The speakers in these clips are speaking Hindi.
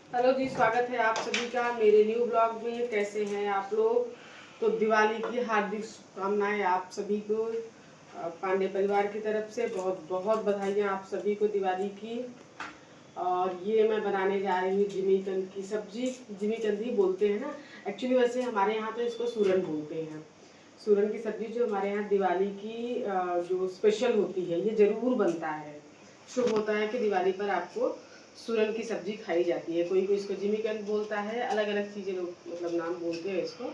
हेलो जी, स्वागत है आप सभी का मेरे न्यू ब्लॉग में। कैसे हैं आप लोग? तो दिवाली की हार्दिक शुभकामनाएं आप सभी को। पांडे परिवार की तरफ से बहुत बहुत बधाइयाँ आप सभी को दिवाली की। और ये मैं बनाने जा रही हूँ जिमीकंद की सब्जी। जिमीकंद ही बोलते हैं ना एक्चुअली, वैसे हमारे यहाँ तो इसको सूरन बोलते हैं। सूरन की सब्जी जो हमारे यहाँ दिवाली की जो स्पेशल होती है, ये ज़रूर बनता है। शुभ होता है कि दिवाली पर आपको सूरन की सब्जी खाई जाती है। कोई कोई इसको जिमीकंद बोलता है, अलग अलग चीज़ें लोग मतलब नाम बोलते हैं इसको,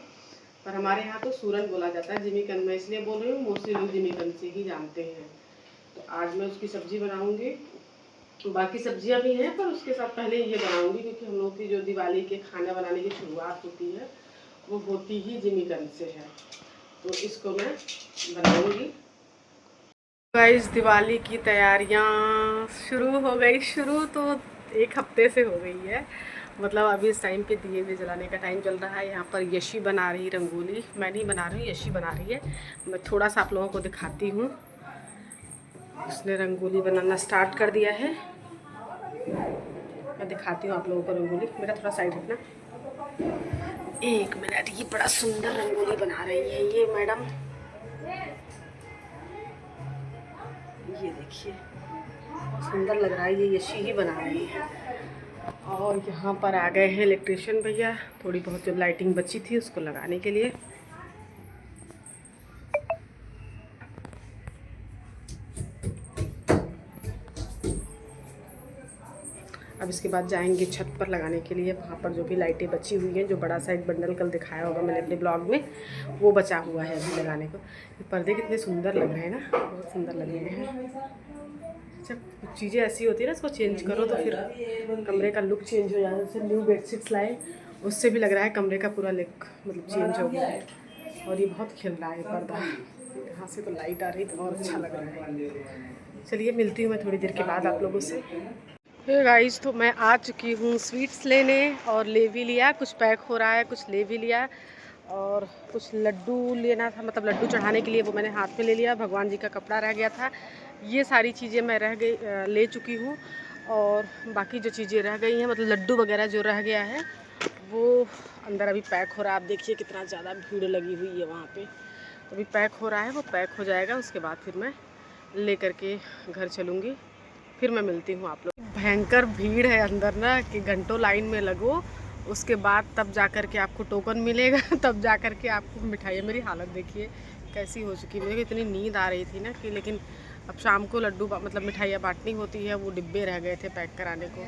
पर हमारे यहाँ तो सूरन बोला जाता है। जिमीकंद मैं इसलिए बोल रही हूँ, मोस्टली लोग जिमीकंद से ही जानते हैं। तो आज मैं उसकी सब्जी बनाऊँगी। बाकी सब्जियां भी हैं, पर उसके साथ पहले ये बनाऊंगी क्योंकि हम लोग की जो दिवाली के खाना बनाने की शुरुआत होती है वो होती ही जिमीकंद से है। तो इसको मैं बनाऊंगी। गाइस, दिवाली की तैयारियां शुरू हो गई। शुरू तो एक हफ्ते से हो गई है। मतलब अभी इस टाइम पे दिए भी जलाने का टाइम चल रहा है। यहाँ पर यशी बना रही रंगोली, मैं नहीं बना रही, यशी बना रही है। मैं थोड़ा सा आप लोगों को दिखाती हूँ। उसने रंगोली बनाना स्टार्ट कर दिया है। मैं दिखाती हूँ आप लोगों को रंगोली। मेरा थोड़ा साइड रखना, एक मिनट। ये बड़ा सुंदर रंगोली बना रही है ये मैडम। ये देखिए, बहुत सुंदर लग रहा है। ये यशी ही बना रही है। और यहाँ पर आ गए हैं इलेक्ट्रिशियन भैया। थोड़ी बहुत जो लाइटिंग बची थी उसको लगाने के लिए। अब इसके बाद जाएंगे छत पर लगाने के लिए। वहाँ पर जो भी लाइटें बची हुई हैं, जो बड़ा सा एक बंडल कल दिखाया होगा मैंने अपने ब्लॉग में, वो बचा हुआ है अभी लगाने को। ये पर्दे कितने सुंदर लग रहे हैं ना, बहुत सुंदर लग रहे हैं। जब कुछ चीज़ें ऐसी होती है ना, इसको चेंज करो तो फिर कमरे का लुक चेंज हो जाता है। जैसे न्यू बेडशीट्स लाए, उससे भी लग रहा है कमरे का पूरा लुक मतलब चेंज हो गया है। और ये बहुत खिल रहा है पर्दा, यहाँ से तो लाइट आ रही तो और अच्छा लग रहा है। चलिए मिलती हूँ मैं थोड़ी देर के बाद आप लोगों से। हे गाइस, तो मैं आ चुकी हूँ स्वीट्स लेने, और ले भी लिया। कुछ पैक हो रहा है, कुछ ले भी लिया। और कुछ लड्डू लेना था, मतलब लड्डू चढ़ाने के लिए, वो मैंने हाथ में ले लिया। भगवान जी का कपड़ा रह गया था। ये सारी चीज़ें मैं ले चुकी हूँ। और बाकी जो चीज़ें रह गई हैं, मतलब लड्डू वगैरह जो रह गया है, वो अंदर अभी पैक हो रहा है। आप देखिए कितना ज़्यादा भीड़ लगी हुई है वहाँ पे। अभी पैक हो रहा है, वो पैक हो जाएगा उसके बाद फिर मैं ले करके घर चलूँगी। फिर मैं मिलती हूँ आप लोग। भयंकर भीड़ है अंदर ना, कि घंटों लाइन में लगो, उसके बाद तब जा कर के आपको टोकन मिलेगा। तब जा कर के आपको मिठाई। मेरी हालत देखिए कैसी हो चुकी है। मुझे इतनी नींद आ रही थी ना कि, लेकिन अब शाम को लड्डू मतलब मिठाइयाँ बांटनी होती है। वो डिब्बे रह गए थे पैक कराने को,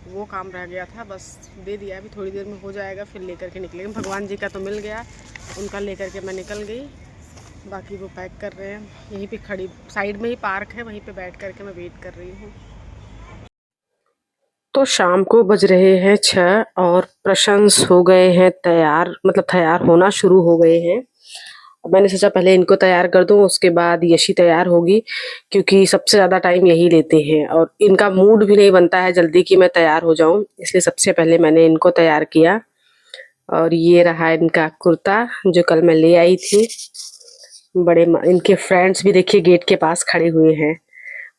वो काम रह गया था। बस दे दिया, अभी थोड़ी देर में हो जाएगा, फिर लेकर के निकलेंगे। भगवान जी का तो मिल गया, उनका लेकर के मैं निकल गई। बाकी वो पैक कर रहे हैं। यहीं पे खड़ी साइड में ही पार्क है, वहीं पे बैठ करके मैं वेट कर रही हूँ। तो शाम को बज रहे हैं 6 और प्रशंस हो गए हैं तैयार, मतलब तैयार होना शुरू हो गए हैं। मैंने सोचा पहले इनको तैयार कर दूं, उसके बाद यशी तैयार होगी, क्योंकि सबसे ज़्यादा टाइम यही लेते हैं और इनका मूड भी नहीं बनता है जल्दी कि मैं तैयार हो जाऊं। इसलिए सबसे पहले मैंने इनको तैयार किया। और ये रहा इनका कुर्ता जो कल मैं ले आई थी। इनके फ्रेंड्स भी देखिए गेट के पास खड़े हुए हैं।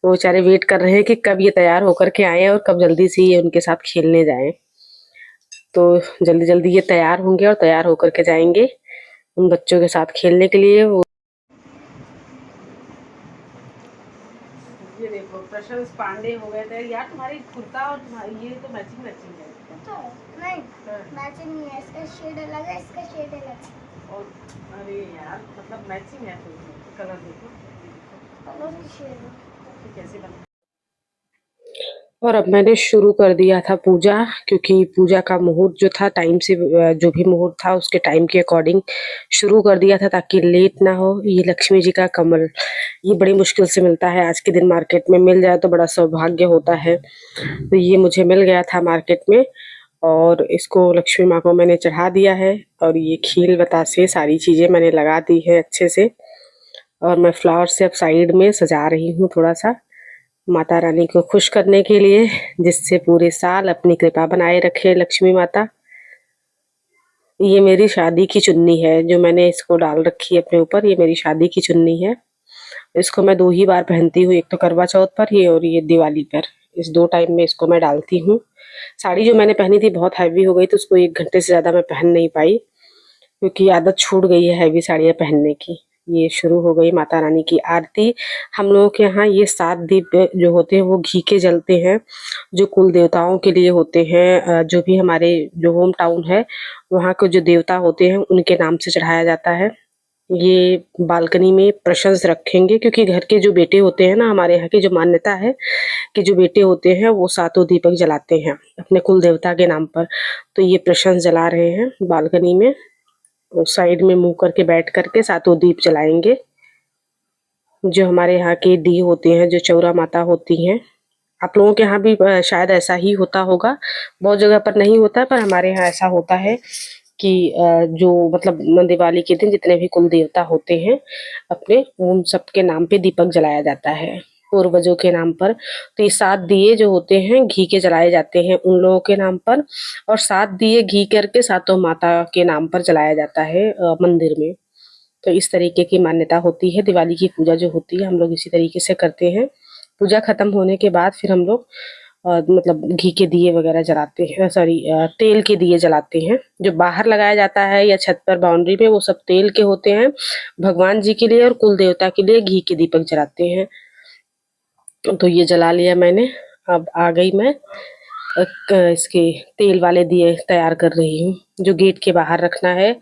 वो बेचारे वेट कर रहे हैं कि कब ये तैयार होकर के आए और कब जल्दी से ये उनके साथ खेलने जाएं। तो जल्दी जल्दी ये तैयार होंगे और तैयार होकर के जाएंगे उन बच्चों के साथ खेलने के लिए। वो ये देखो, प्रशंस पांडे हो गए थे यार। तुम्हारी कुर्ता और तुम्हारी ये तो मैचिंग मैचिंग है। तो नहीं, मैचिंग नहीं है। इसका शेड अलग है, इसका शेड अलग है। और अरे यार, मतलब मैचिंग है। तो कलर देखो, कलर की शेड है। कैसे बना। और अब मैंने शुरू कर दिया था पूजा, क्योंकि पूजा का मुहूर्त जो था टाइम से, जो भी मुहूर्त था उसके टाइम के अकॉर्डिंग शुरू कर दिया था ताकि लेट ना हो। ये लक्ष्मी जी का कमल, ये बड़ी मुश्किल से मिलता है। आज के दिन मार्केट में मिल जाए तो बड़ा सौभाग्य होता है। तो ये मुझे मिल गया था मार्केट में, और इसको लक्ष्मी माँ को मैंने चढ़ा दिया है। और ये खील बतासे सारी चीज़ें मैंने लगा दी है अच्छे से। और मैं फ्लावर से अब साइड में सजा रही हूँ थोड़ा सा, माता रानी को खुश करने के लिए, जिससे पूरे साल अपनी कृपा बनाए रखे लक्ष्मी माता। ये मेरी शादी की चुन्नी है जो मैंने इसको डाल रखी है अपने ऊपर। ये मेरी शादी की चुन्नी है। इसको मैं 2 ही बार पहनती हूँ, एक तो करवा चौथ पर ये और ये दिवाली पर। इस 2 टाइम में इसको मैं डालती हूँ। साड़ी जो मैंने पहनी थी बहुत हैवी हो गई तो उसको 1 घंटे से ज़्यादा मैं पहन नहीं पाई, क्योंकि आदत छूट गई है हैवी साड़ियाँ पहनने की। ये शुरू हो गई माता रानी की आरती। हम लोगों के यहाँ ये 7 दीप जो होते हैं वो घी के जलते हैं, जो कुल देवताओं के लिए होते हैं। जो भी हमारे जो होम टाउन है वहाँ के जो देवता होते हैं उनके नाम से चढ़ाया जाता है। ये बालकनी में प्रशंस रखेंगे, क्योंकि घर के जो बेटे होते हैं ना, हमारे यहाँ की जो मान्यता है कि जो बेटे होते हैं वो 7 दीपक जलाते हैं अपने कुल देवता के नाम पर। तो ये प्रशंस जला रहे हैं बालकनी में, साइड में मुंह करके बैठ करके 7 दीप जलाएंगे। जो हमारे यहाँ के दी होते हैं, जो चौरा माता होती हैं, आप लोगों के यहाँ भी शायद ऐसा ही होता होगा, बहुत जगह पर नहीं होता, पर हमारे यहाँ ऐसा होता है कि जो मतलब दिवाली के दिन जितने भी कुल देवता होते हैं अपने, उन सबके नाम पे दीपक जलाया जाता है, पूर्वजों के नाम पर। तो ये 7 दिए जो होते हैं घी के जलाए जाते हैं उन लोगों के नाम पर, और 7 दिए घी करके 7 माता के नाम पर जलाया जाता है मंदिर में। तो इस तरीके की मान्यता होती है। दिवाली की पूजा जो होती है हम लोग इसी तरीके से करते हैं। पूजा खत्म होने के बाद फिर हम लोग मतलब घी के दिए वगैरह जलाते हैं, सॉरी तेल के दिए जलाते हैं। जो बाहर लगाया जाता है या छत पर बाउंड्री पे वो सब तेल के होते हैं। भगवान जी के लिए और कुल देवता के लिए घी के दीपक जलाते हैं। तो ये जला लिया मैंने। अब आ गई मैं इसके तेल वाले दिए तैयार कर रही हूँ, जो गेट के बाहर रखना है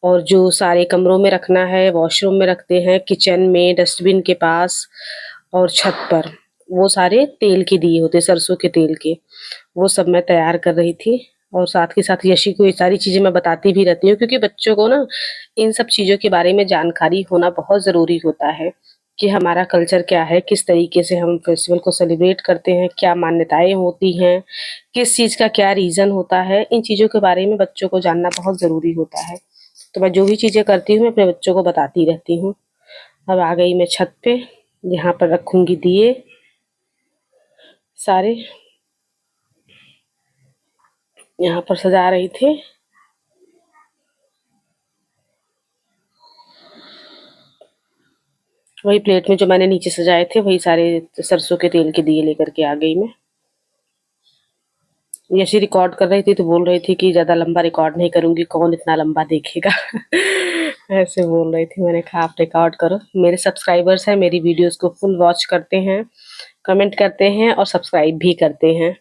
और जो सारे कमरों में रखना है, वॉशरूम में रखते हैं, किचन में, डस्टबिन के पास और छत पर, वो सारे तेल के दिए होते, सरसों के तेल के। वो सब मैं तैयार कर रही थी और साथ के साथ यशी को ये सारी चीज़ें मैं बताती भी रहती हूँ, क्योंकि बच्चों को ना इन सब चीज़ों के बारे में जानकारी होना बहुत ज़रूरी होता है कि हमारा कल्चर क्या है, किस तरीके से हम फेस्टिवल को सेलिब्रेट करते हैं, क्या मान्यताएं होती हैं, किस चीज़ का क्या रीज़न होता है। इन चीज़ों के बारे में बच्चों को जानना बहुत ज़रूरी होता है। तो मैं जो भी चीज़ें करती हूँ मैं अपने बच्चों को बताती रहती हूँ। अब आ गई मैं छत पे, यहाँ पर रखूँगी दिए सारे, यहाँ पर सजा रही थी। वही प्लेट में जो मैंने नीचे सजाए थे वही सारे सरसों के तेल के दिए लेकर के आ गई मैं। यशी रिकॉर्ड कर रही थी तो बोल रही थी कि ज़्यादा लंबा रिकॉर्ड नहीं करूँगी, कौन इतना लंबा देखेगा ऐसे बोल रही थी। मैंने कहा आप रिकॉर्ड करो, मेरे सब्सक्राइबर्स हैं, मेरी वीडियोस को फुल वॉच करते हैं, कमेंट करते हैं और सब्सक्राइब भी करते हैं।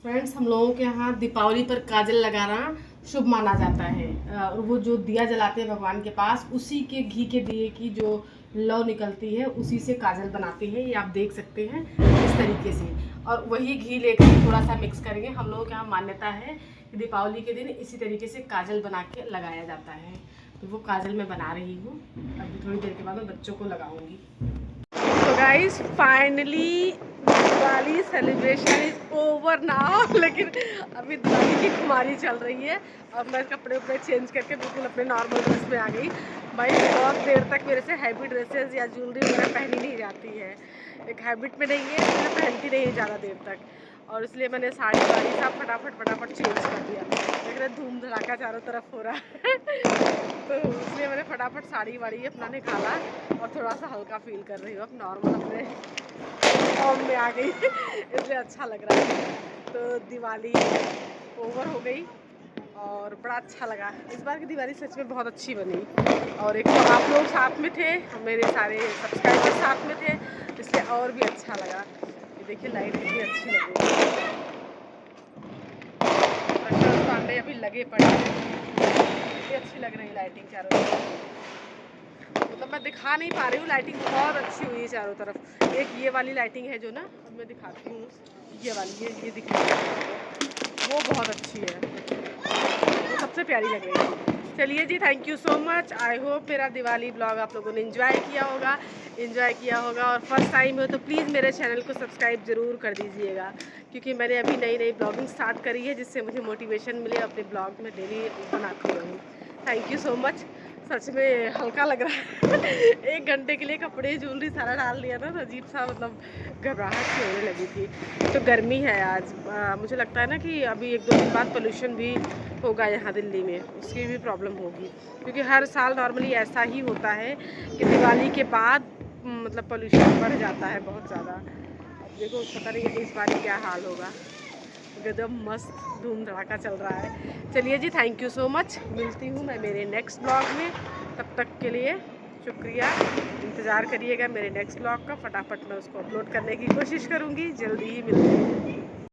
फ्रेंड्स, हम लोगों के यहाँ दीपावली पर काजल लगाना शुभ माना जाता है। और वो जो दिया जलाते हैं भगवान के पास, उसी के घी के दिए की जो लौ निकलती है उसी से काजल बनाते हैं। ये आप देख सकते हैं इस तरीके से, और वही घी लेकर थोड़ा सा मिक्स करेंगे। हम लोगों के यहाँ मान्यता है कि दीपावली के दिन इसी तरीके से काजल बना के लगाया जाता है। तो वो काजल मैं बना रही हूँ, अभी थोड़ी देर के बाद मैं बच्चों को लगाऊंगी। तो guys finally Diwali celebration is over now, लेकिन अभी दिवाली की खुमारी चल रही है और मैं कपड़े उपड़े चेंज करके बिल्कुल अपने नॉर्मल ड्रेस में आ गई। भाई बहुत देर तक मेरे से हैवी ड्रेसेस या ज्वेलरी वगैरह पहनी नहीं जाती है, एक हैबिट में नहीं है, मैं पहनती नहीं ज़्यादा देर तक, और इसलिए मैंने साड़ी वाड़ी सब फटाफट चेंज कर दिया। देख रहे धूम धड़ाका चारों तरफ हो रहा है तो इसलिए मैंने फटाफट साड़ी वाड़ी अपना निकाला और थोड़ा सा हल्का फील कर रही हूँ। अब नॉर्मल अपने फॉर्म में आ गई इसलिए अच्छा लग रहा है। तो दिवाली ओवर हो गई और बड़ा अच्छा लगा। इस बार की दिवाली सच में बहुत अच्छी बनी, और एक तो आप लोग साथ में थे, मेरे सारे सब्सक्राइबर साथ में थे, इसलिए और भी अच्छा लगा। ये देखिए लाइट कितनी अच्छी लगी, प्रकाश पांडे अभी लगे पड़े, कितनी अच्छी लग रही लाइटिंग चारों तरफ। मतलब मैं दिखा नहीं पा रही हूँ, लाइटिंग बहुत अच्छी हुई है चारों तरफ। एक ये वाली लाइटिंग है जो ना, अब मैं दिखाती हूँ, ये वाली ये दिख रही है, वो बहुत अच्छी है, वो सबसे प्यारी लग रही है। चलिए जी, thank you so much. I hope मेरा दिवाली ब्लॉग आप लोगों ने एंजॉय किया होगा, और फर्स्ट टाइम हो तो प्लीज़ मेरे चैनल को सब्सक्राइब ज़रूर कर दीजिएगा, क्योंकि मैंने अभी नई ब्लॉगिंग स्टार्ट करी है, जिससे मुझे मोटिवेशन मिले अपने ब्लॉग में डेली बनाती रहूँ। Thank you so much. सच में हल्का लग रहा है 1 घंटे के लिए कपड़े ज्वेलरी सारा डाल लिया था तो अजीब सा मतलब घबराहट सी होने लगी थी। तो गर्मी है आज, मुझे लगता है ना कि अभी 1-2 दिन बाद पोल्यूशन भी होगा यहाँ दिल्ली में, उसकी भी प्रॉब्लम होगी, क्योंकि हर साल नॉर्मली ऐसा ही होता है कि दिवाली के बाद मतलब पोल्यूशन बढ़ जाता है बहुत ज़्यादा। अब देखो पता नहीं इस बार क्या हाल होगा। एकदम मस्त धूम धड़ाका चल रहा है। चलिए जी, थैंक यू सो मच। मिलती हूँ मैं मेरे नेक्स्ट ब्लॉग में, तब तक के लिए शुक्रिया। इंतज़ार करिएगा मेरे नेक्स्ट ब्लॉग का, फटाफट मैं उसको अपलोड करने की कोशिश करूँगी। जल्दी ही मिलती हूँ।